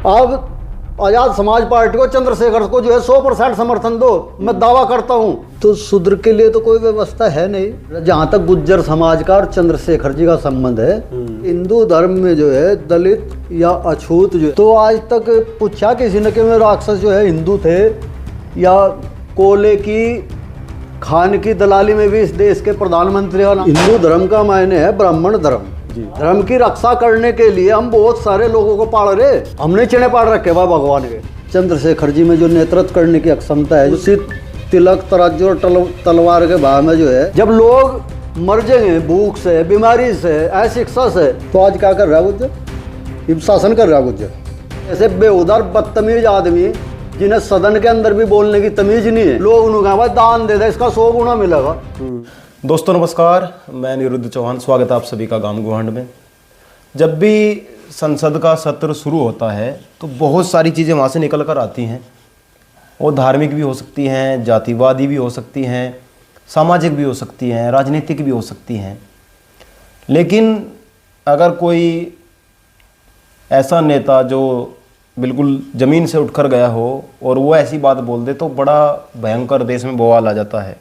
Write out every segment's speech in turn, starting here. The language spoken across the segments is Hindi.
अब आजाद समाज पार्टी को, चंद्रशेखर को जो है 100% समर्थन दो, मैं दावा करता हूं। तो शूद्र के लिए तो कोई व्यवस्था है नहीं। जहां तक गुज्जर समाज का और चंद्रशेखर जी का संबंध है, हिंदू धर्म में जो है दलित या अछूत जो है, तो आज तक पूछा किसी ने कि मैं राक्षस जो है हिंदू थे, या कोले की खान की दलाली में भी इस देश के प्रधानमंत्री का नाम। हिंदू धर्म का मायने है ब्राह्मण धर्म। धर्म की रक्षा करने के लिए हम बहुत सारे लोगों को पाल रहे, हमने चने पाल रखे भाई भगवान के। चंद्रशेखर जी में जो नेतृत्व करने की क्षमता है, उसी तिलक तराजू और तलवार के भाव में जो है, जब लोग मर जाएंगे भूख से, बीमारी से, अशिक्षा से, तो आज क्या कर रहा है गुज्जर? शासन कर रहा है गुज्जर। ऐसे बेहुदार बदतमीज आदमी जिन्हें सदन के अंदर भी बोलने की तमीज नहीं है, लोग उन्होंने कहा दान दे दे, इसका 100 गुना मिलेगा। दोस्तों नमस्कार, मैं निरुद्ध चौहान, स्वागत है आप सभी का गांव गुहांड में। जब भी संसद का सत्र शुरू होता है तो बहुत सारी चीज़ें वहाँ से निकल कर आती हैं। वो धार्मिक भी हो सकती हैं, जातिवादी भी हो सकती हैं, सामाजिक भी हो सकती हैं, राजनीतिक भी हो सकती हैं। लेकिन अगर कोई ऐसा नेता जो बिल्कुल ज़मीन से उठकर गया हो और वो ऐसी बात बोल दे तो बड़ा भयंकर देश में बवाल आ जाता है।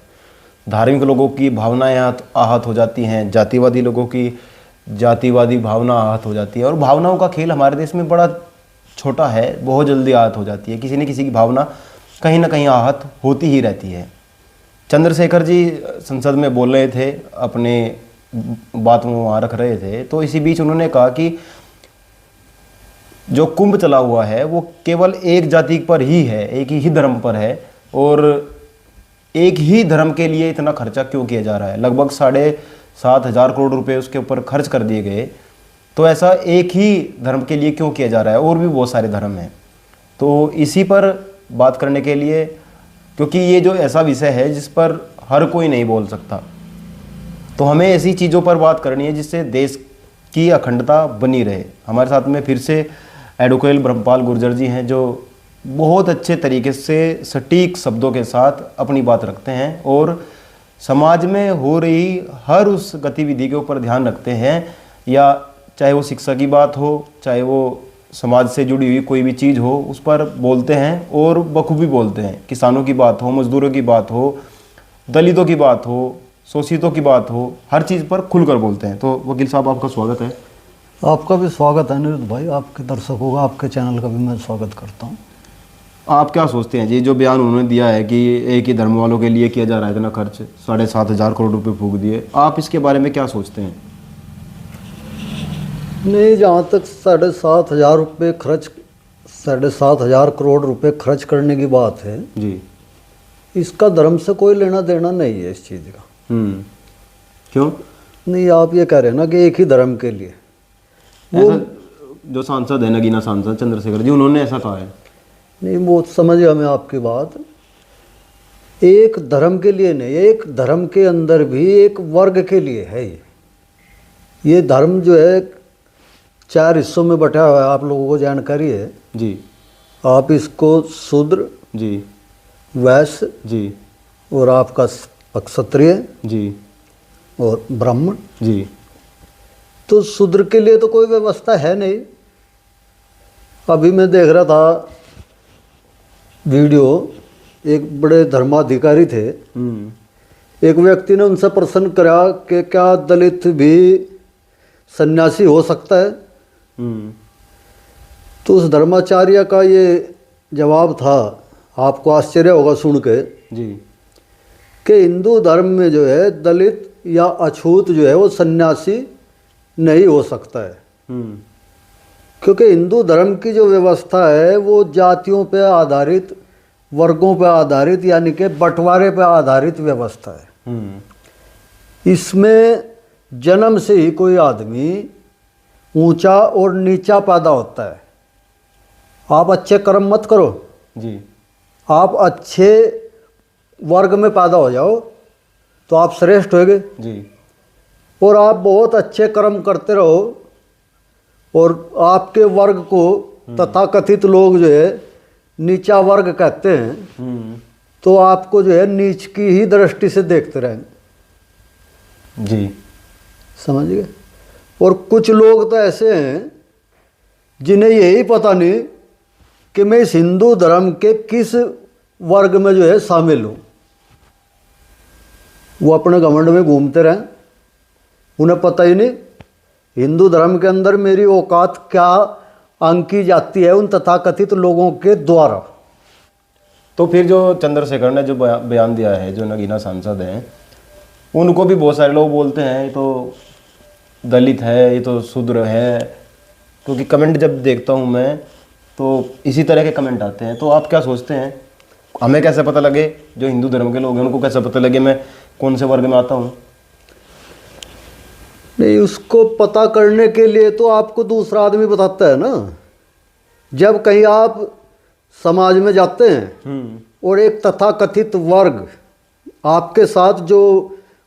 धार्मिक लोगों की भावनाएं आहत हो जाती हैं, जातिवादी लोगों की जातिवादी भावना आहत हो जाती है। और भावनाओं का खेल हमारे देश में बड़ा छोटा है, बहुत जल्दी आहत हो जाती है। किसी न किसी की भावना कहीं ना कहीं आहत होती ही रहती है। चंद्रशेखर जी संसद में बोल रहे थे, अपने बात में वहाँ रख रहे थे, तो इसी बीच उन्होंने कहा कि जो कुंभ चला हुआ है वो केवल एक जाति पर ही है, एक ही धर्म पर है, और एक ही धर्म के लिए इतना खर्चा क्यों किया जा रहा है। लगभग 7,500 करोड़ रुपए उसके ऊपर खर्च कर दिए गए। तो ऐसा एक ही धर्म के लिए क्यों किया जा रहा है, और भी बहुत सारे धर्म हैं। तो इसी पर बात करने के लिए, क्योंकि ये जो ऐसा विषय है जिस पर हर कोई नहीं बोल सकता, तो हमें ऐसी चीज़ों पर बात करनी है जिससे देश की अखंडता बनी रहे। हमारे साथ में फिर से एडवोकेट ब्रह्मपाल गुर्जर जी हैं, जो बहुत अच्छे तरीके से सटीक शब्दों के साथ अपनी बात रखते हैं और समाज में हो रही हर उस गतिविधि के ऊपर ध्यान रखते हैं, या चाहे वो शिक्षा की बात हो, चाहे वो समाज से जुड़ी हुई कोई भी चीज़ हो, उस पर बोलते हैं और बखूबी बोलते हैं। किसानों की बात हो, मजदूरों की बात हो, दलितों की बात हो, शोषितों की बात हो, हर चीज़ पर खुलकर बोलते हैं। तो वकील साहब, आपका स्वागत है। आपका भी स्वागत है निरुद्ध भाई, आपके दर्शकों का, आपके चैनल का भी मैं स्वागत करता हूँ। आप क्या सोचते हैं जी, जो बयान उन्होंने दिया है कि एक ही धर्म वालों के लिए किया जा रहा है इतना खर्च, 7,500 करोड़ रुपए फूंक दिए, आप इसके बारे में क्या सोचते हैं? नहीं, जहाँ तक 7,500 करोड़ रुपए खर्च करने की बात है जी, इसका धर्म से कोई लेना देना नहीं है इस चीज़ का। क्यों नहीं, आप ये कह रहे हैं ना कि एक ही धर्म के लिए, वो जो सांसद है, नगीना सांसद चंद्रशेखर जी, उन्होंने ऐसा कहा है। नहीं, वो समझ गया मैं आपकी बात। एक धर्म के लिए नहीं, एक धर्म के अंदर भी एक वर्ग के लिए है। ये धर्म जो है 4 हिस्सों में बटा हुआ है, आप लोगों को जानकारी है जी। आप इसको शूद्र जी, वैश्य जी, और आपका क्षत्रिय जी, और ब्राह्मण जी। तो शूद्र के लिए तो कोई व्यवस्था है नहीं। अभी मैं देख रहा था वीडियो, एक बड़े धर्माधिकारी थे, एक व्यक्ति ने उनसे प्रश्न करा कि क्या दलित भी सन्यासी हो सकता है? तो उस धर्माचार्य का ये जवाब था, आपको आश्चर्य होगा सुन के जी, कि हिंदू धर्म में जो है दलित या अछूत जो है वो सन्यासी नहीं हो सकता है। क्योंकि हिंदू धर्म की जो व्यवस्था है वो जातियों पे आधारित, वर्गों पे आधारित, यानी कि बंटवारे पे आधारित व्यवस्था है। इसमें जन्म से ही कोई आदमी ऊंचा और नीचा पैदा होता है। आप अच्छे कर्म मत करो जी, आप अच्छे वर्ग में पैदा हो जाओ तो आप श्रेष्ठ होगे जी, और आप बहुत अच्छे कर्म करते रहो और आपके वर्ग को तथाकथित लोग जो है नीचा वर्ग कहते हैं, तो आपको जो है नीच की ही दृष्टि से देखते रहेंगे जी, समझ गए। और कुछ लोग तो ऐसे हैं जिन्हें यही पता नहीं कि मैं इस हिंदू धर्म के किस वर्ग में जो है शामिल हूँ। वो अपने घमंड में घूमते रहें, उन्हें पता ही नहीं हिंदू धर्म के अंदर मेरी औकात क्या आंकी जाती है उन तथाकथित लोगों के द्वारा। तो फिर जो चंद्रशेखर ने जो बयान दिया है, जो नगीना सांसद हैं, उनको भी बहुत सारे लोग बोलते हैं ये तो दलित है, ये तो शूद्र है, क्योंकि कमेंट जब देखता हूँ मैं तो इसी तरह के कमेंट आते हैं। तो आप क्या सोचते हैं, हमें कैसे पता लगे, जो हिंदू धर्म के लोग हैं उनको कैसे पता लगे मैं कौन से वर्ग में आता हूँ? नहीं, उसको पता करने के लिए तो आपको दूसरा आदमी बताता है ना। जब कहीं आप समाज में जाते हैं और एक तथाकथित वर्ग आपके साथ जो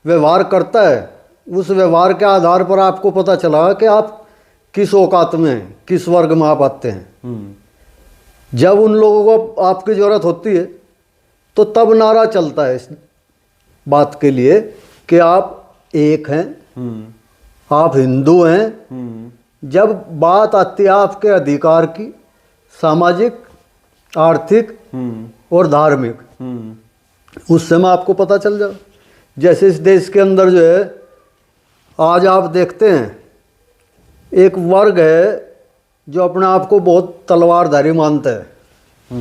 व्यवहार करता है, उस व्यवहार के आधार पर आपको पता चला कि आप किस औकात में हैं, किस वर्ग में आप आते हैं। जब उन लोगों को आपकी ज़रूरत होती है तो तब नारा चलता है इस बात के लिए कि आप एक हैं, आप हिंदू हैं। जब बात आती है आपके अधिकार की, सामाजिक, आर्थिक और धार्मिक, उस समय आपको पता चल जाए। जैसे इस देश के अंदर जो है आज आप देखते हैं एक वर्ग है जो अपने आप को बहुत तलवारधारी मानता है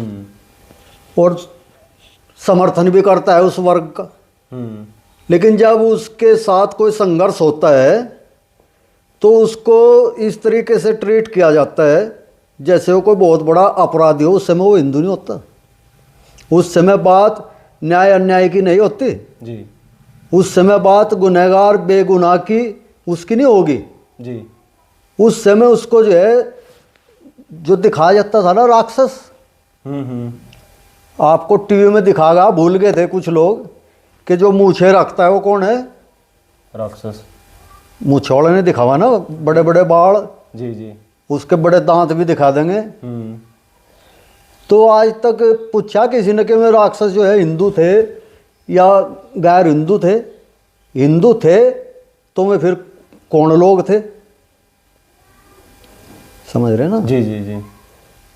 और समर्थन भी करता है उस वर्ग का। लेकिन जब उसके साथ कोई संघर्ष होता है तो उसको इस तरीके से ट्रीट किया जाता है जैसे वो कोई बहुत बड़ा अपराधी हो। उस समय वो हिंदू नहीं होता, उस समय बात न्याय अन्याय की नहीं होती जी। उस समय बात गुनहगार बेगुनाह की उसकी नहीं होगी जी। उस समय उसको जो है जो दिखाया जाता था ना राक्षस, आपको टीवी में दिखागा, भूल गए थे कुछ लोग कि जो मूछें रखता है वो कौन है? राक्षस। मूछोड़े ने दिखावा ना, बड़े बड़े बाल, जी जी, उसके बड़े दांत भी दिखा देंगे। तो आज तक पूछा किसी ने कि मैं राक्षस जो है हिंदू थे या गैर हिंदू थे? हिंदू थे तो मैं फिर कौन लोग थे? समझ रहे ना? जी जी जी।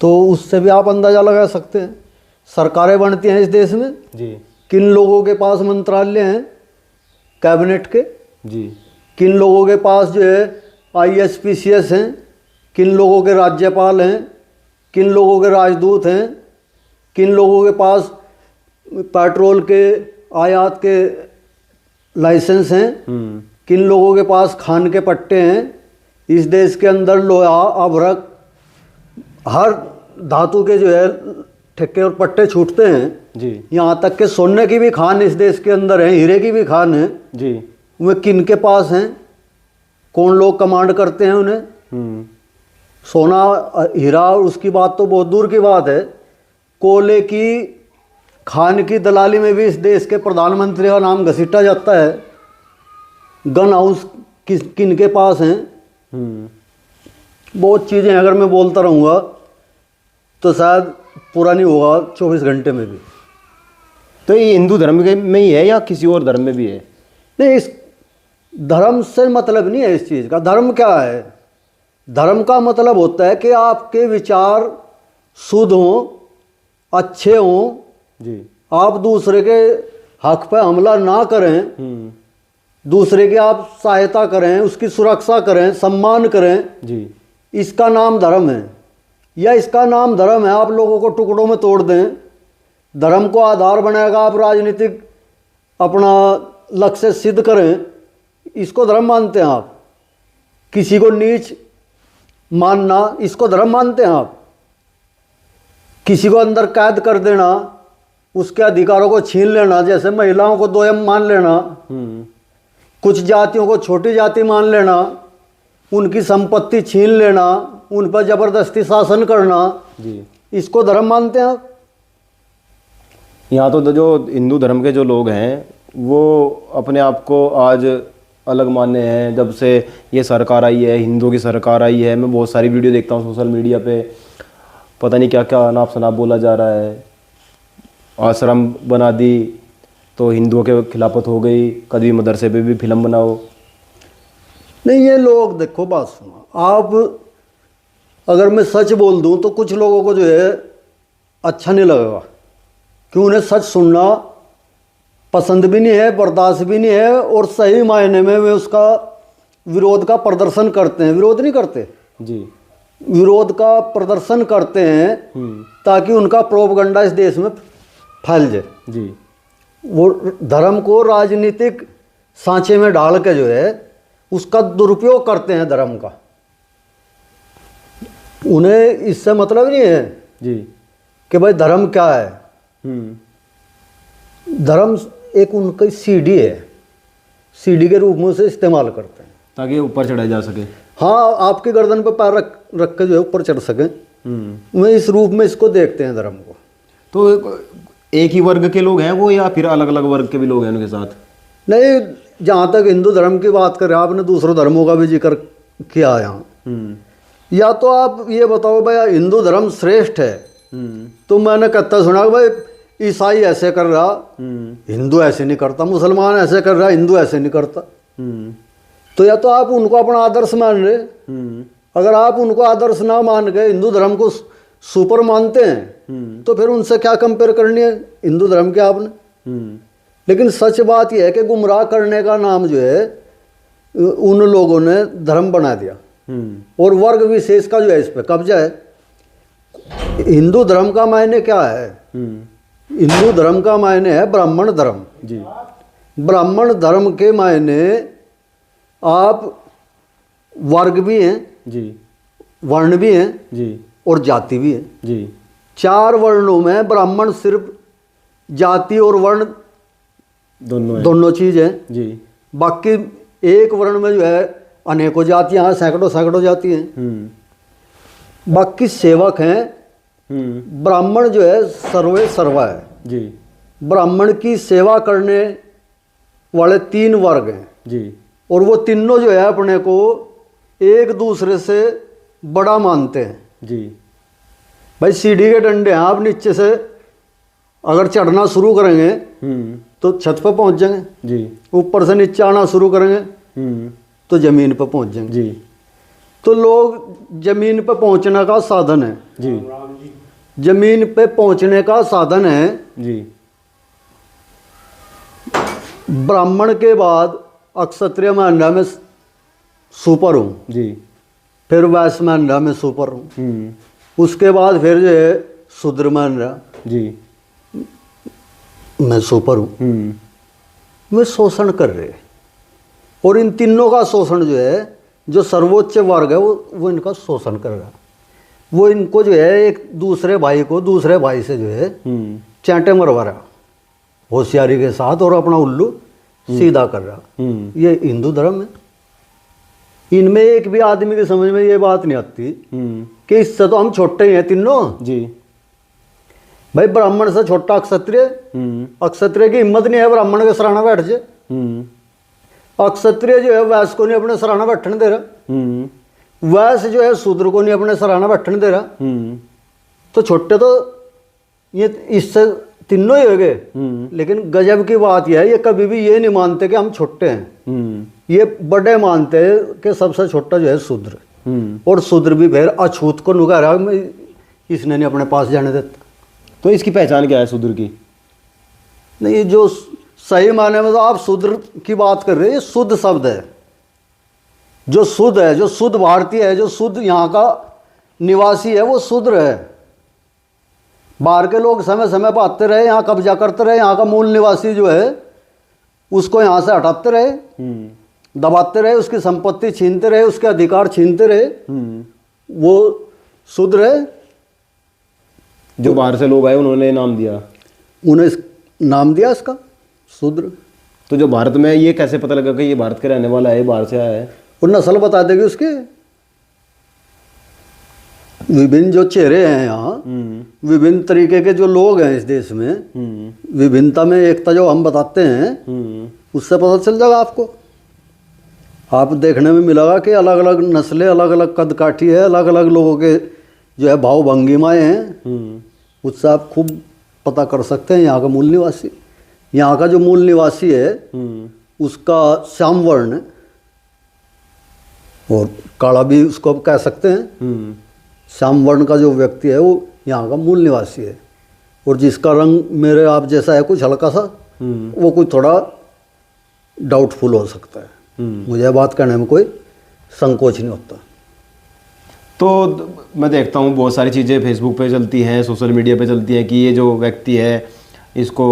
तो उससे भी आप अंदाजा लगा सकते हैं। सरकारें बनती हैं इस देश में जी। किन लोगों के पास मंत्रालय हैं कैबिनेट के, जी। किन लोगों के पास जो है IAS PCS हैं, किन लोगों के राज्यपाल हैं, किन लोगों के राजदूत हैं, किन लोगों के पास पेट्रोल के आयात के लाइसेंस हैं, किन लोगों के पास खान के पट्टे हैं। इस देश के अंदर लोहा, अभ्रक, हर धातु के जो है ठेके और पट्टे छूटते हैं जी। यहाँ तक के सोने की भी खान इस देश के अंदर है, हीरे की भी खान है जी। वे किन के पास हैं? कौन लोग कमांड करते हैं उन्हें? सोना हीरा उसकी बात तो बहुत दूर की बात है, कोयले की खान की दलाली में भी इस देश के प्रधानमंत्री का नाम घसीटा जाता है। गन हाउस किन के पास हैं? बहुत चीज़ें अगर मैं बोलता रहूँगा तो शायद पूरा नहीं होगा 24 घंटे में भी। तो ये हिंदू धर्म में ही है या किसी और धर्म में भी है? नहीं, इस धर्म से मतलब नहीं है इस चीज़ का। धर्म क्या है? धर्म का मतलब होता है कि आपके विचार शुद्ध हों, अच्छे हों, जी। आप दूसरे के हक पे हमला ना करें, दूसरे की आप सहायता करें, उसकी सुरक्षा करें, सम्मान करें, जी। इसका नाम धर्म है। या इसका नाम धर्म है आप लोगों को टुकड़ों में तोड़ दें, धर्म को आधार बनाएगा, आप राजनीतिक अपना लक्ष्य सिद्ध करें, इसको धर्म मानते हैं आप? किसी को नीच मानना, इसको धर्म मानते हैं आप? किसी को अंदर कैद कर देना, उसके अधिकारों को छीन लेना, जैसे महिलाओं को दोयम मान लेना, कुछ जातियों को छोटी जाति मान लेना, उनकी संपत्ति छीन लेना, उन पर जबरदस्ती शासन करना, जी। इसको धर्म मानते हैं आप? यहाँ तो जो हिंदू धर्म के जो लोग हैं वो अपने आप को आज अलग माने हैं। जब से ये सरकार आई है, हिंदुओं की सरकार आई है, मैं बहुत सारी वीडियो देखता हूँ सोशल मीडिया पे, पता नहीं क्या क्या अनाप शनाप बोला जा रहा है। आश्रम बना दी तो हिंदुओं के खिलाफत हो गई, कभी मदरसे पे भी फिल्म बनाओ। नहीं, ये लोग देखो, बात सुनो आप, अगर मैं सच बोल दूं तो कुछ लोगों को जो है अच्छा नहीं लगेगा, कि उन्हें सच सुनना पसंद भी नहीं है, बर्दाश्त भी नहीं है, और सही मायने में वे उसका विरोध का प्रदर्शन करते हैं। विरोध नहीं करते जी, विरोध का प्रदर्शन करते हैं ताकि उनका प्रोपगंडा इस देश में फैल जाए। जी, वो धर्म को राजनीतिक सांचे में डाल के जो है उसका दुरुपयोग करते हैं धर्म का। उन्हें इससे मतलब नहीं है जी, कि भाई धर्म क्या है। धर्म एक उनकी सीढ़ी है, सीढ़ी के रूप में उसे इस्तेमाल करते हैं ताकि ऊपर चढ़ाया जा सके। हाँ, आपकी गर्दन पर पैर रख के जो है ऊपर चढ़ सकें। वे इस रूप में इसको देखते हैं धर्म को। तो एक ही वर्ग के लोग हैं वो, या फिर अलग अलग वर्ग के भी लोग हैं उनके साथ? नहीं, जहाँ तक हिंदू धर्म की बात करें, आपने दूसरों धर्मों का भी जिक्र किया यहाँ। या तो आप ये बताओ भाई हिंदू धर्म श्रेष्ठ है, तो मैंने कहता सुना भाई ईसाई ऐसे कर रहा, हिंदू ऐसे नहीं करता, मुसलमान ऐसे कर रहा, हिंदू ऐसे नहीं करता। तो या तो आप उनको अपना आदर्श मान रहे, अगर आप उनको आदर्श ना मान के हिंदू धर्म को सुपर मानते हैं तो फिर उनसे क्या कंपेयर करनी है हिंदू धर्म के आपने। लेकिन सच बात यह है कि गुमराह करने का नाम जो है उन लोगों ने धर्म बना दिया, और वर्ग विशेष का जो है इस पे कब्जा है। हिंदू धर्म का मायने क्या है? हिंदू धर्म का मायने है ब्राह्मण धर्म जी। ब्राह्मण धर्म के मायने आप वर्ग भी हैं जी, वर्ण भी हैं जी, और जाति भी है जी। 4 वर्णों में ब्राह्मण सिर्फ जाति और वर्ण दोनों चीज है जी। बाकी एक वर्ण में जो है अनेकों जातियां हैं, सैकड़ों जाति हैं। बाकी सेवक हैं। ब्राह्मण जो है सर्वे सर्वा है जी। ब्राह्मण की सेवा करने वाले 3 वर्ग हैं जी, और वो तीनों जो है अपने को एक दूसरे से बड़ा मानते हैं जी। भाई सीढ़ी के डंडे हैं, आप नीचे से अगर चढ़ना शुरू करेंगे तो छत पर पहुंच जाएंगे जी। ऊपर से नीचे आना शुरू करेंगे तो जमीन पर पहुंच जाएंगे जी। तो लोग जमीन पर पहुंचने का साधन है जी। जमीन पे पहुंचने का साधन है जी। ब्राह्मण के बाद अक्षत्रिय में अंडा में सुपर हूँ जी। फिर वैश्य में अंडा में सुपर हूँ उसके बाद फिर जो है शूद्र में अंडा जी। मैं सुपर हूँ वे शोषण कर रहे और इन तीनों का शोषण जो है जो सर्वोच्च वर्ग है वो इनका शोषण कर रहा वो इनको जो है एक दूसरे भाई को दूसरे भाई से जो है चांटे मरवा रहा होशियारी के साथ और अपना उल्लू सीधा कर रहा। ये हिंदू धर्म है। इनमें एक भी आदमी की समझ में ये बात नहीं आती कि इससे तो हम छोटे ही हैं तीनों जी। भाई ब्राह्मण से छोटा क्षत्रिय क्षत्रिय की हिम्मत नहीं है ब्राह्मण के सराहना बैठ जाए क्षत्रिय जो है वैश्य को नहीं अपने सराहना बैठने दे रहा वैश्य जो है शूद्र को नहीं अपने सराहना बैठने दे रहा तो छोटे तो ये इससे तीनों ही हो गए। लेकिन गजब की बात यह है ये कभी भी ये नहीं मानते कि हम छोटे हैं ये बड़े मानते हैं कि सबसे छोटा जो है शूद्र और शूद्र भी फिर अछूत को नुका रहा इसने नहीं अपने पास जाने देता। तो इसकी पहचान क्या है शूद्र की? नहीं जो सही माने में तो आप शूद्र की बात कर रहे हैं ये शुद्ध शब्द है जो शुद्ध है जो शुद्ध भारतीय है जो शुद्ध यहाँ का निवासी है वो शूद्र है। बाहर के लोग समय समय पर आते रहे यहाँ कब्जा करते रहे यहाँ का मूल निवासी जो है उसको यहाँ से हटाते रहे दबाते रहे उसकी संपत्ति छीनते रहे उसके अधिकार छीनते रहे वो शूद्र है। जो बाहर से लोग आए उन्होंने नाम दिया उन्हें नाम दिया इसका शूद्र। तो जो भारत में ये कैसे पता लगा कि ये भारत के रहने वाला है बाहर से आया है? वो नस्ल बता देगी उसके विभिन्न जो चेहरे हैं यहाँ विभिन्न तरीके के जो लोग हैं इस देश में विभिन्नता में एकता जो हम बताते हैं उससे पता चल जाएगा आपको। आप देखने में मिलेगा कि अलग अलग नस्लें अलग अलग कद काठी है अलग अलग लोगों के जो है भाव भंगिमाएँ हैं उससे आप खूब पता कर सकते हैं यहाँ का मूल निवासी। यहाँ का जो मूल निवासी है उसका श्याम वर्ण है और काला भी उसको कह सकते हैं। श्याम वर्ण का जो व्यक्ति है वो यहाँ का मूल निवासी है। और जिसका रंग मेरे आप जैसा है कुछ हल्का सा, वो कुछ थोड़ा डाउटफुल हो सकता है। मुझे बात करने में कोई संकोच नहीं होता। तो मैं देखता हूँ बहुत सारी चीज़ें फेसबुक पे चलती हैं, सोशल मीडिया पे चलती हैं कि ये जो व्यक्ति है इसको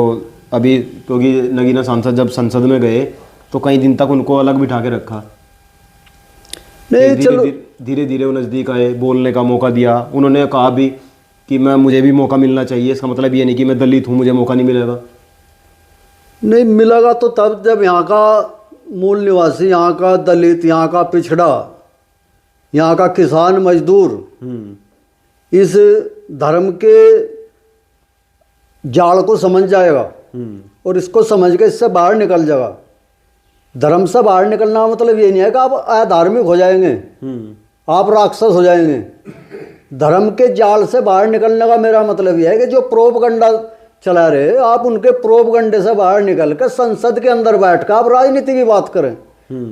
अभी, क्योंकि नगीना सांसद जब संसद में गए तो कई दिन तक उनको अलग बिठा के रखा। नहीं चलो, धीरे धीरे वो नज़दीक आए, बोलने का मौका दिया। उन्होंने कहा भी कि मुझे भी मौका मिलना चाहिए। इसका मतलब ये नहीं कि मैं दलित हूँ मुझे मौका नहीं मिलेगा। नहीं मिलेगा तो तब जब यहाँ का मूल निवासी, यहाँ का दलित, यहाँ का पिछड़ा, यहाँ का किसान मजदूर इस धर्म के जाल को समझ जाएगा और इसको समझ के इससे बाहर निकल जाएगा। धर्म से बाहर निकलना मतलब ये नहीं है कि आप अधार्मिक हो जाएंगे, आप राक्षस हो जाएंगे। धर्म के जाल से बाहर निकलने का मेरा मतलब यह है कि जो प्रोपगंडा चला रहे, आप उनके प्रोपगंडे से बाहर निकल कर संसद के अंदर बैठकर आप राजनीति की बात करें,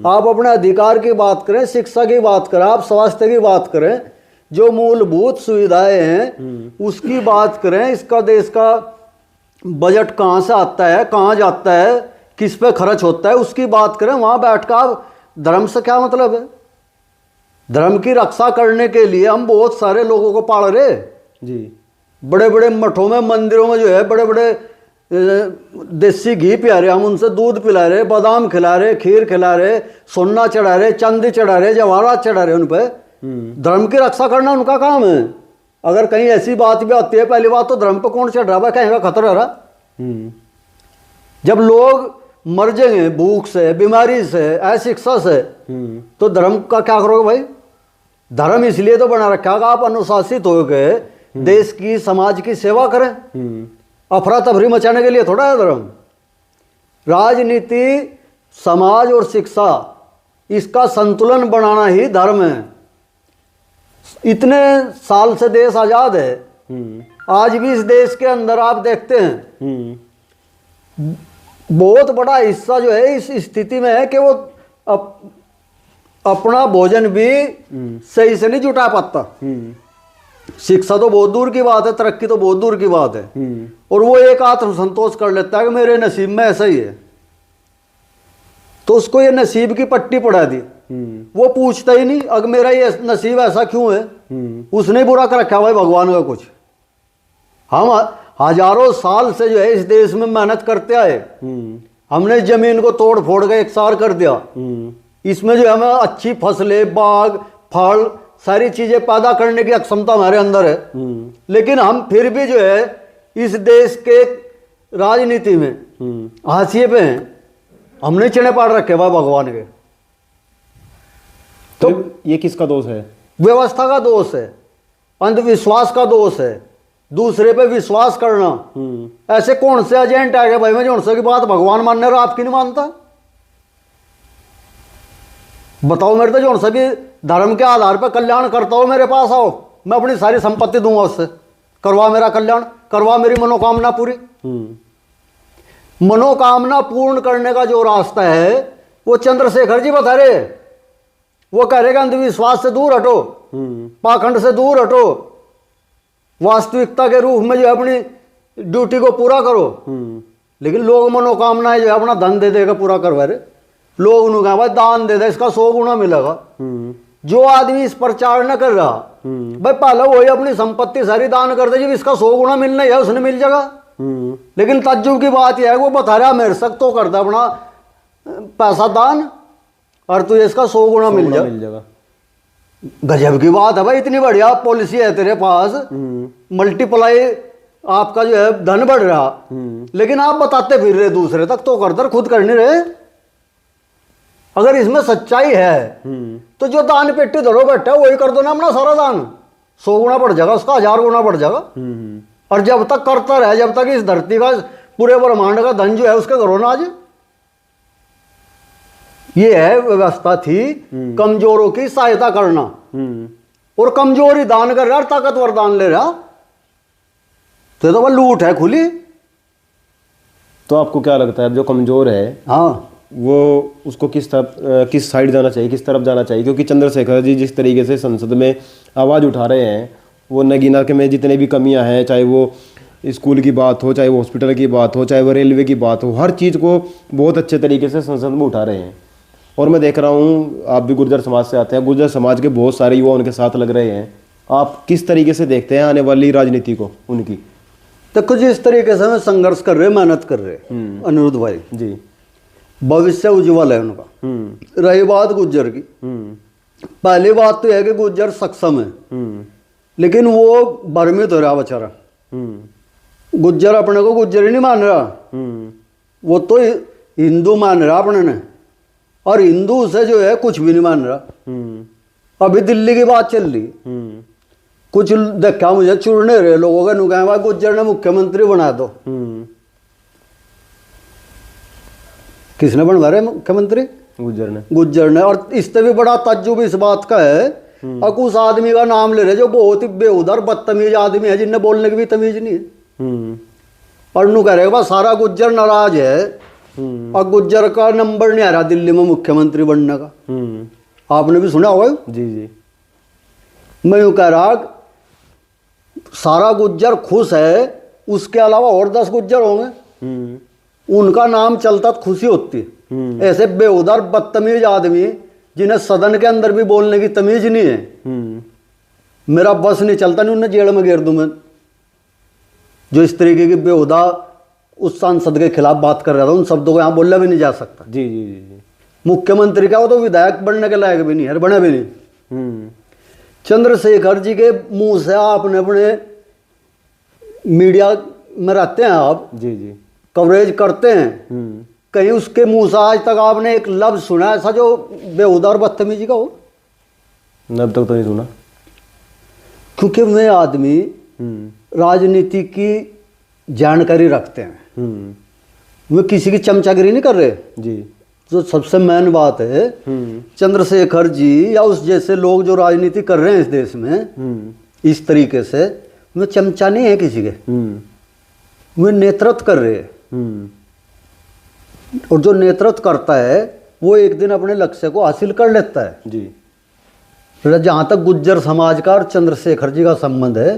आप अपने अधिकार की बात करें, शिक्षा की बात करें, आप स्वास्थ्य की बात करें, जो मूलभूत सुविधाएं हैं उसकी बात करें। इसका देश का बजट कहाँ से आता है, कहाँ जाता है, किस पे खर्च होता है, उसकी बात करें। वहां बैठकर आप धर्म से क्या मतलब है? धर्म की रक्षा करने के लिए हम बहुत सारे लोगों को पाल रहे जी। बड़े बड़े मठों में, मंदिरों में जो है बड़े बड़े देसी घी पिला रहे, हम उनसे दूध पिला रहे, बादाम खिला रहे, खीर खिला रहे, सोना चढ़ा रहे, चांदी चढ़ा रहे, जवाहरात चढ़ा रहे उन पे। धर्म की रक्षा करना उनका काम है। अगर कहीं ऐसी बात भी आती है, पहली बात तो धर्म पे कौन चढ़ रहा है, कहीं का खतरा रहा। जब लोग मर जाएंगे भूख से, बीमारी से, अशिक्षा से, तो धर्म का क्या करोगे भाई? धर्म इसलिए तो बना रखा है आप अनुशासित हो गए, देश की, समाज की सेवा करें। अफरा तफरी मचाने के लिए थोड़ा है धर्म। राजनीति, समाज और शिक्षा, इसका संतुलन बनाना ही धर्म है। इतने साल से देश आजाद है, आज भी इस देश के अंदर आप देखते हैं बहुत बड़ा हिस्सा जो है इस स्थिति में है कि वो अपना भोजन भी सही से नहीं जुटा पाता। शिक्षा तो बहुत दूर की बात है, तरक्की तो बहुत दूर की बात है, और वो एक आत्म संतोष कर लेता है कि मेरे नसीब में ऐसा ही है, तो उसको ये नसीब की पट्टी पड़ा दी। वो पूछता ही नहीं अगर मेरा ये नसीब ऐसा क्यों है, उसने बुरा कर रखा भाई भगवान का कुछ। हम हजारों साल से जो है इस देश में मेहनत करते आए, हमने जमीन को तोड़ फोड़ के एकसार कर दिया। इसमें जो हमें अच्छी फसलें, बाग, फल, सारी चीजें पैदा करने की क्षमता हमारे अंदर है, लेकिन हम फिर भी जो है इस देश के राजनीति में हाशिए पे हैं। हमने चने पाड़ रखे भाई भगवान के। तो ये किसका दोष है? व्यवस्था का दोष है, अंधविश्वास का दोष है, दूसरे पे विश्वास करना। ऐसे कौन से एजेंट आ गए भाई, मैं जोन से की बात भगवान मानने रहा, आपकी नहीं मानता? बताओ मेरे तो जोन से भी धर्म के आधार पर कल्याण करता हो, मेरे पास आओ, मैं अपनी सारी संपत्ति दूंगा उससे, करवा मेरा कल्याण, करवा मेरी मनोकामना पूरी। मनोकामना पूर्ण करने का जो रास्ता है वो चंद्रशेखर जी बता रहे। वो कह रहे अंधविश्वास से दूर हटो, पाखंड से दूर हटो, वास्तविकता के रूप में जो है अपनी ड्यूटी को पूरा करो। लेकिन लोग मनोकामनाएं जो है अपना धन दे देकर पूरा करवा रहे। लोग उन्होंने कहा भाई दान दे दे, इसका 100 गुना मिलेगा। जो आदमी इस प्रचार न कर रहा भाई, पहले वही अपनी संपत्ति सारी दान कर दे, जब इसका 100 गुना मिलना है उसने मिल जाएगा। लेकिन तज्जुब की बात यह है वो बता रहा मेरे सक तो करता अपना पैसा दान और तुझे इसका 100 गुना मिल जाएगा। गजब की बात है भाई, इतनी बढ़िया पॉलिसी है तेरे पास, मल्टीप्लाई आपका जो है धन बढ़ रहा, लेकिन आप बताते फिर रहे दूसरे तक, तो करतर खुद कर नहीं रहे। अगर इसमें सच्चाई है तो जो दान पेटी धरो बैठा वही कर दो ना अपना सारा दान, 100 गुना बढ़ जाएगा, उसका 1000 गुना बढ़ जाएगा। और जब तक करता रहे, जब तक इस धरती का पूरे ब्रह्मांड का धन जो है उसके घरों ना आ जाए। ये है व्यवस्था थी कमजोरों की सहायता करना, और कमजोर ही दान कर रहा और ताकतवर दान ले रहा, तो वह लूट है खुली। तो आपको क्या लगता है जो कमजोर है, हाँ, वो उसको किस साइड जाना चाहिए, किस तरफ जाना चाहिए? क्योंकि चंद्रशेखर जी जिस तरीके से संसद में आवाज़ उठा रहे हैं, वो नगीना के में जितने भी कमियां हैं, चाहे वो स्कूल की बात हो, चाहे वो हॉस्पिटल की बात हो, चाहे वो रेलवे की बात हो, हर चीज़ को बहुत अच्छे तरीके से संसद में उठा रहे हैं। और मैं देख रहा हूँ आप भी गुर्जर समाज से आते हैं, गुर्जर समाज के बहुत सारे युवा उनके साथ लग रहे हैं। आप किस तरीके से देखते हैं आने वाली राजनीति को उनकी? देखो जी, इस तरीके से हमें संघर्ष कर रहे, मेहनत कर रहे अनिरुद्ध भाई जी। भविष्य उज्जवल है उनका। रही बात गुज्जर की, पहली बात तो है कि गुज्जर सक्षम है, लेकिन वो भ्रमित हो रहा बेचारा। गुज्जर अपने को गुज्जर ही नहीं मान रहा, वो तो हिंदू मान रहा अपने ने, और हिंदू से जो है कुछ भी नहीं मान रहा। अभी दिल्ली की बात चल रही, कुछ देखा मुझे चुड़ने रहे लोगों के नुकाए भाई गुज्जर ने मुख्यमंत्री बना दो। किसने बनवा रहे मुख्यमंत्री? गुज्जर ने। और इससे भी बड़ा ताज्जुब इस बात का है, और उस आदमी का नाम ले रहे जो बहुत ही बेउदार बदतमीज आदमी है, जिनने बोलने की भी तमीज नहीं है। और नू कह रहे बस सारा गुज्जर नाराज है, और गुज्जर का नंबर नहीं आ रहा दिल्ली में मुख्यमंत्री बनने का। आपने भी सुना होगा। जी जी। मैं यूँ कह रहा सारा गुज्जर खुश है, उसके अलावा और 10 गुज्जर होंगे, उनका नाम चलता तो खुशी होती। ऐसे बेउदार बदतमीज आदमी जिन्हें सदन के अंदर भी बोलने की तमीज नहीं है, मेरा बस नहीं चलता, नहीं उन्हें जेल में घेर दूं मैं। जो इस तरीके की बेहुदा उस सांसद के खिलाफ बात कर रहा था, उन शब्दों को यहाँ बोलना भी नहीं जा सकता। जी जी जी। मुख्यमंत्री क्या, वो तो विधायक बनने के लायक भी नहीं है, बने भी नहीं। चंद्रशेखर जी के मुंह से आपने अपने मीडिया में रहते हैं आप, जी जी, कवरेज करते हैं, कहीं उसके मुंह से आज तक आपने एक लफ्ज सुना ऐसा जो बेहुदा और बदतमीजी का हो? अब तक तो नहीं सुना। क्योंकि वे आदमी राजनीति की जानकारी रखते हैं, वे किसी की चमचागिरी नहीं कर रहे जी। जो सबसे मेन बात है, चंद्रशेखर जी या उस जैसे लोग जो राजनीति कर रहे हैं इस देश में इस तरीके से, वे चमचा नहीं है किसी के, वे नेतृत्व कर रहे हैं। और जो नेतृत्व करता है वो एक दिन अपने लक्ष्य को हासिल कर लेता है जी। जहां तक गुज्जर समाज का और चंद्रशेखर जी का संबंध है,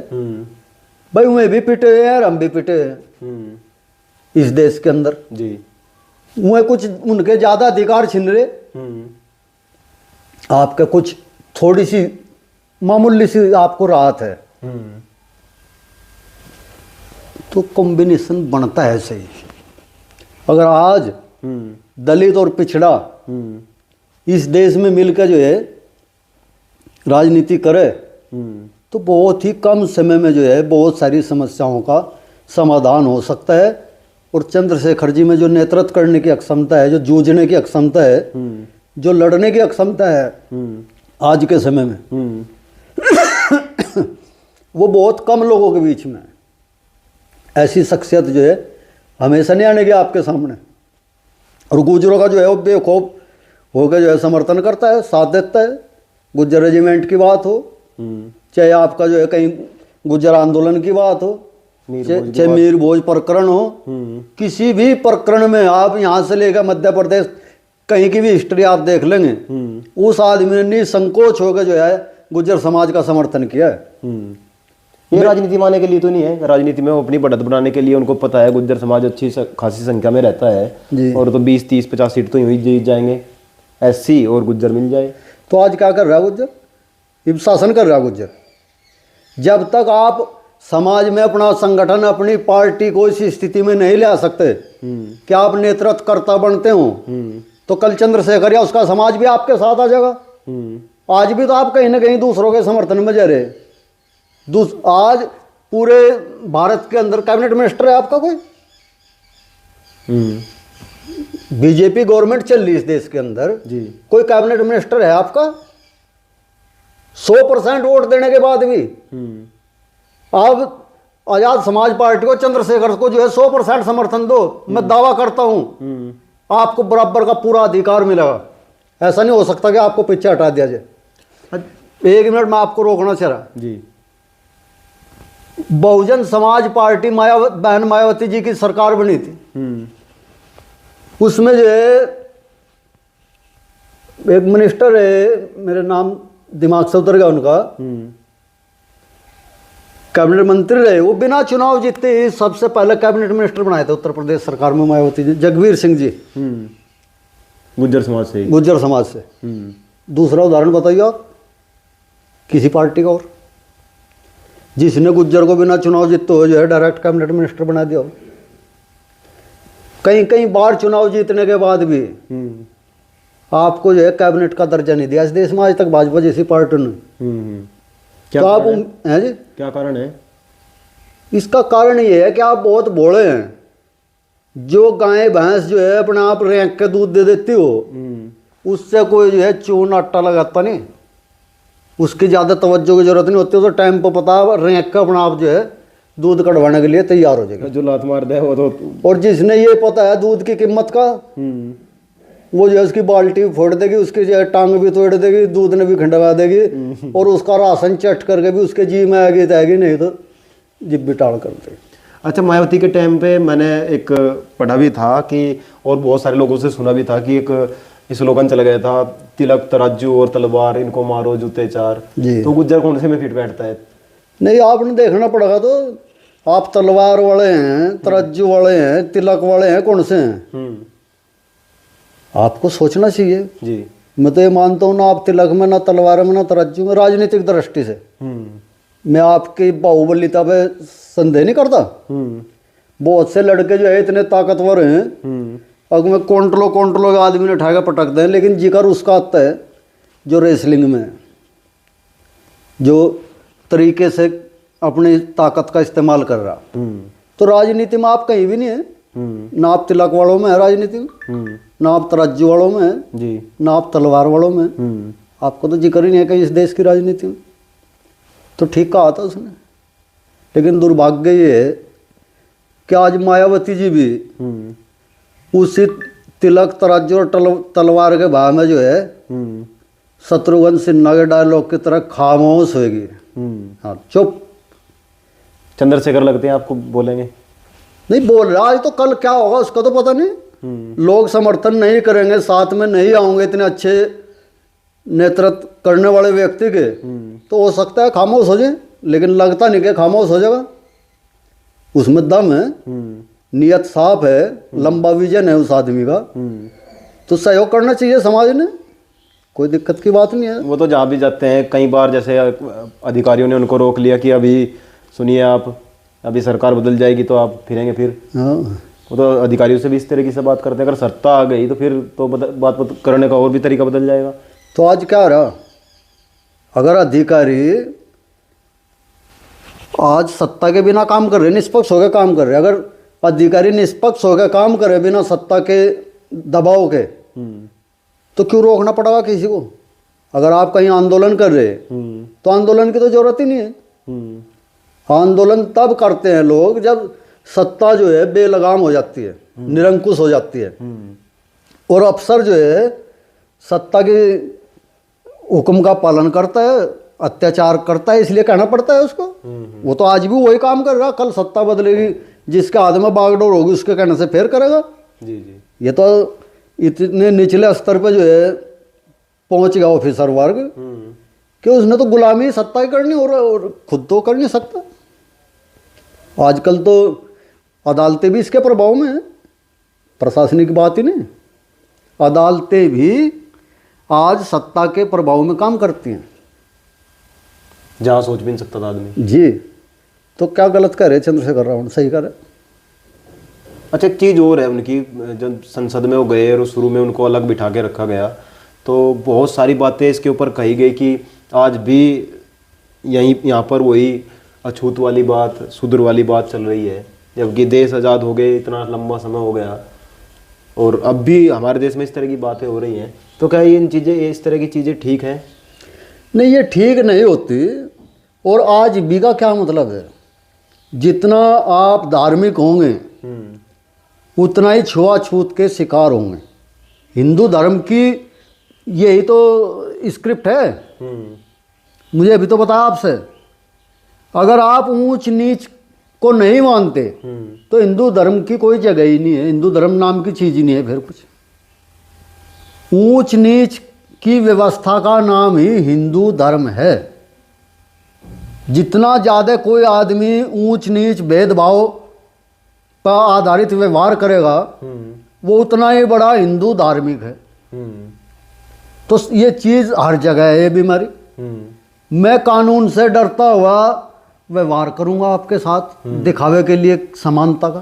भाई वे भी पिटे हैं और हम भी पिटे हैं इस देश के अंदर जी। वे कुछ उनके ज्यादा अधिकार छीन रहे, आपके कुछ थोड़ी सी मामूली सी आपको राहत है, तो कॉम्बिनेशन बनता है सही। अगर आज दलित और पिछड़ा इस देश में मिलकर जो है राजनीति करे, तो बहुत ही कम समय में जो है बहुत सारी समस्याओं का समाधान हो सकता है। और चंद्रशेखर जी में जो नेतृत्व करने की अक्षमता है, जो जूझने की अक्षमता है, जो लड़ने की अक्षमता है आज के समय में वो बहुत कम लोगों के बीच में है। ऐसी शख्सियत जो है हमेशा नहीं आने की आपके सामने। और गुज्जरों का जो है वो बेखौफ होकर जो है समर्थन करता है, साथ देता है। गुज्जर रेजिमेंट की बात हो, चाहे आपका जो है कहीं गुज्जर आंदोलन की बात हो, चाहे मीर भोज प्रकरण हो, किसी भी प्रकरण में आप यहाँ से लेकर मध्य प्रदेश कहीं की भी हिस्ट्री आप देख लेंगे, उस आदमी ने निसंकोच होकर जो है गुज्जर समाज का समर्थन किया है। ये राजनीति माने के लिए तो नहीं है, राजनीति में वो अपनी बढ़त बनाने के लिए उनको पता है गुज्जर समाज अच्छी खासी संख्या में रहता है और तो 20, 30, 50 सीट तो यूं जीत जाएंगे, एससी और गुज्जर मिल जाए। तो आज क्या कर रहा है गुज्जर? ये शासन कर रहा है गुज्जर। जब तक आप समाज में अपना संगठन, अपनी पार्टी को इस स्थिति में नहीं ले आ सकते कि आप नेतृत्व कर्ता बनते हो, तो कल चंद्रशेखर या उसका समाज भी आपके साथ आ जाएगा। आज भी तो आप कहीं ना कहीं दूसरों के समर्थन में जा रहे। आज पूरे भारत के अंदर कैबिनेट मिनिस्टर है आपका कोई? बीजेपी गवर्नमेंट चल रही इस देश के अंदर जी, कोई कैबिनेट मिनिस्टर है आपका? 100% वोट देने के बाद भी आप आजाद समाज पार्टी को, चंद्रशेखर को जो है 100% समर्थन दो, मैं दावा करता हूं आपको बराबर का पूरा अधिकार मिलेगा। ऐसा नहीं हो सकता कि आपको पीछे हटा दिया जाए। 1 मिनट में आपको रोकना चाह रहा जी। बहुजन समाज पार्टी बहन मायावती जी की सरकार बनी थी, उसमें जो है एक मिनिस्टर है, मेरे नाम दिमाग से उतर गया उनका, कैबिनेट मंत्री रहे, वो बिना चुनाव जीते ही सबसे पहले कैबिनेट मिनिस्टर बनाए थे उत्तर प्रदेश सरकार में मायावती जी, जगवीर सिंह जी, गुज्जर समाज से। गुज्जर समाज से। दूसरा उदाहरण बताइए आप किसी पार्टी का और जिसने गुज्जर को बिना चुनाव जीते हुए जो है डायरेक्ट कैबिनेट मिनिस्टर बना दिया हो। कई कई बार चुनाव जीतने के बाद भी आपको जो है कैबिनेट का दर्जा नहीं दिया इस देश में आज तक भाजपा जैसी पार्टी ने। क्या आप कारण हैं जी? क्या कारण है? इसका कारण ये है कि आप बहुत भोले हैं। जो गाय भैंस जो है अपने आप रैंक के दूध दे देती हो, उससे कोई जो है चून आटा लगाता नहीं, उसकी ज़्यादा तवज्जो की जरूरत नहीं होती, तो टाइम पर पता रैंक का अपना आप जो है दूध कढ़वाने के लिए तैयार हो जाएगा। जो लात मार दे वो तो। और जिसने ये पता है दूध की कीमत का, वो जो है उसकी बाल्टी फोड़ देगी, उसकी जो है टांग भी तोड़ देगी, दूध ने भी खंडवा देगी, और उसका राशन चट करके भी उसके जी में आएगी तो आएगी, नहीं तो जिब भी टाड़ करते। अच्छा, मायावती के टाइम पे मैंने एक पढ़ा भी था कि, और बहुत सारे लोगों से सुना भी था कि एक स्लोगन चला गया था, तिलक तराजू और तलवार इनको मारो जूते चार। तो गुज्जर कौन से में फिट बैठता है? नहीं, आपने देखना पड़ेगा। तो आप तलवार वाले हैं, तराजू वाले हैं, तिलक वाले हैं, कौन से हैं? आपको सोचना चाहिए जी। मैं तो ये मानता हूँ ना आप तिलक में, ना तलवार में, ना तराजू में। राजनीतिक दृष्टि से मैं आपकी बाहुबलीता पे संदेह नहीं करता। बहुत से लड़के जो है इतने ताकतवर हैं, अगर मैं कॉन्ट्रो के आदमी ने उठा के पटक दें, लेकिन जिक्र उसका आता है जो रेसलिंग में जो तरीके से अपनी ताकत का इस्तेमाल कर रहा। तो राजनीति में आप कहीं भी नहीं है। ना आप तिलक वालों में है राजनीति में, ना आप तराजू वालों में है जी, ना आप तलवार वालों में। आपको तो जिक्र ही नहीं है कहीं इस देश की राजनीति में। तो ठीक कहा था उसने। लेकिन दुर्भाग्य ये है कि आज मायावती जी भी उसी तिलक तराजू और तलवार के भाव में जो है शत्रुघ्न सिन्हा के डायलॉग की तरह खामोश होगी। हाँ, चुप। चंद्रशेखर लगते हैं आपको बोलेंगे? नहीं बोल रहा, आज तो कल क्या होगा उसका तो पता नहीं। लोग समर्थन नहीं करेंगे, साथ में नहीं आएंगे इतने अच्छे नेतृत्व करने वाले व्यक्ति के, तो हो सकता है खामोश हो जाए, लेकिन लगता नहीं कि खामोश हो जाएगा। उसमें दम है, नियत साफ है, लंबा विजन है उस आदमी का, तो सहयोग करना चाहिए समाज ने, कोई दिक्कत की बात नहीं है। वो तो जहाँ भी जाते हैं कई बार जैसे अधिकारियों ने उनको रोक लिया कि अभी सुनिए आप, अभी सरकार बदल जाएगी तो आप फिरेंगे फिर। हाँ, वो तो अधिकारियों से भी इस तरीके से बात करते हैं, अगर सत्ता आ गई तो फिर तो बात करने का और भी तरीका बदल जाएगा। तो आज क्या रहा, अगर अधिकारी आज सत्ता के बिना काम कर रहे, निष्पक्ष होकर काम कर रहे, अगर अधिकारी निष्पक्ष होकर काम करे बिना सत्ता के दबाव के, तो क्यों रोकना पड़ेगा किसी को? अगर आप कहीं आंदोलन कर रहे तो आंदोलन की तो जरूरत ही नहीं है। आंदोलन तब करते हैं लोग जब सत्ता जो है बेलगाम हो जाती है, निरंकुश हो जाती है, और अफसर जो है सत्ता के हुक्म का पालन करता है, अत्याचार करता है, इसलिए कहना पड़ता है उसको। वो तो आज भी वही काम कर रहा, कल सत्ता बदलेगी, जिसके हाथ में बागडोर होगी उसके कहने से फिर करेगा। जी जी। ये तो इतने निचले स्तर पे जो है पहुंच गया ऑफिसर वर्ग कि उसने तो गुलामी सत्ता ही करनी और खुद तो कर नहीं सकता। आजकल तो अदालतें भी इसके प्रभाव में है, प्रशासनिक बात ही नहीं, अदालतें भी आज सत्ता के प्रभाव में काम करती हैं, जहाँ सोच भी नहीं सकता था आदमी। जी। तो क्या गलत कर रहे चंद्रशेखर रावण, सही कर रहे। अच्छा, एक चीज़ और है उनकी, जब संसद में वो गए और शुरू में उनको अलग बिठा के रखा गया तो बहुत सारी बातें इसके ऊपर कही गई कि आज भी यहाँ पर वही अछूत वाली बात, शूद्र वाली बात चल रही है, जबकि देश आज़ाद हो गए, इतना लंबा समय हो गया और अब भी हमारे देश में इस तरह की बातें हो रही हैं। तो क्या ये इन चीज़ें, इस तरह की चीज़ें ठीक हैं? नहीं, ये ठीक नहीं होती। और आज भी का क्या मतलब है, जितना आप धार्मिक होंगे उतना ही छुआछूत के शिकार होंगे। हिंदू धर्म की यही तो स्क्रिप्ट है। मुझे अभी तो बताया आपसे, अगर आप ऊंच नीच को नहीं मानते तो हिंदू धर्म की कोई जगह ही नहीं है, हिंदू धर्म नाम की चीज ही नहीं है। फिर कुछ ऊंच नीच की व्यवस्था का नाम ही हिंदू धर्म है। जितना ज़्यादा कोई आदमी ऊंच नीच भेदभाव पर आधारित व्यवहार करेगा वो उतना ही बड़ा हिंदू धार्मिक है। तो ये चीज़ हर जगह है, ये बीमारी। मैं कानून से डरता हुआ व्यवहार करूंगा आपके साथ दिखावे के लिए समानता का,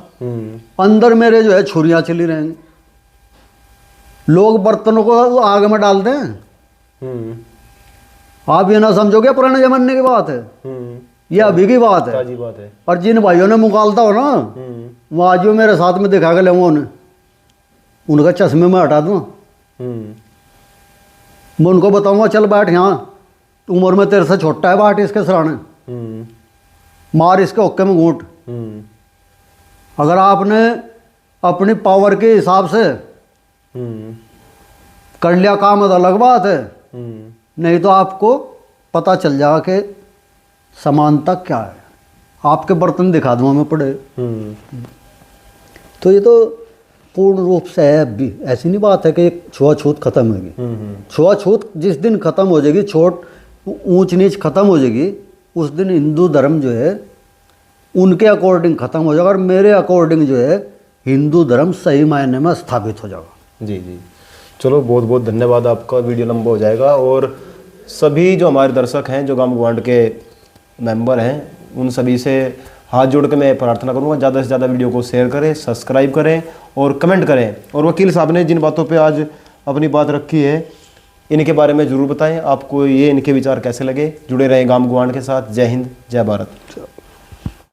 अंदर मेरे जो है छुरियां चली रहेंगी। लोग बर्तनों को आग में डालते हैं, आप ये ना समझोगे पुराने जमाने की बात है, ये अभी की बात है। ताजी बात है। और जिन भाइयों ने मुकालता हो ना, वो आज जो मेरे साथ में दिखा के ले उनका चश्मे में हटा दूंगा। मैं उनको बताऊंगा चल बैठ यहाँ, उम्र में तेरे से छोटा है, बैठ इसके सराहने, मार इसके हुक्के में घूंट। अगर आपने अपनी पावर के हिसाब से कर लिया काम तो अलग बात है, नहीं तो आपको पता चल जाएगा कि समानता क्या है। आपके बर्तन दिखा दूंगा मैं पड़े। तो ये तो पूर्ण रूप से है। अभी ऐसी नहीं बात है कि छुआछूत खत्म होगी। छुआछूत जिस दिन खत्म हो जाएगी, छोट ऊंच नीच खत्म हो जाएगी, उस दिन हिंदू धर्म जो है उनके अकॉर्डिंग खत्म हो जाएगा और मेरे अकॉर्डिंग जो है हिंदू धर्म सही मायने में स्थापित हो जाएगा। जी जी, चलो बहुत बहुत धन्यवाद आपका। वीडियो लंबा हो जाएगा और सभी जो हमारे दर्शक हैं, जो गांव गवांड के मेंबर हैं, उन सभी से हाथ जोड़ के मैं प्रार्थना करूंगा ज़्यादा से ज़्यादा वीडियो को शेयर करें, सब्सक्राइब करें और कमेंट करें। और वकील साहब ने जिन बातों पे आज अपनी बात रखी है इनके बारे में ज़रूर बताएं। आपको ये इनके विचार कैसे लगे। जुड़े रहें गांव गवांड के साथ। जय हिंद, जय भारत।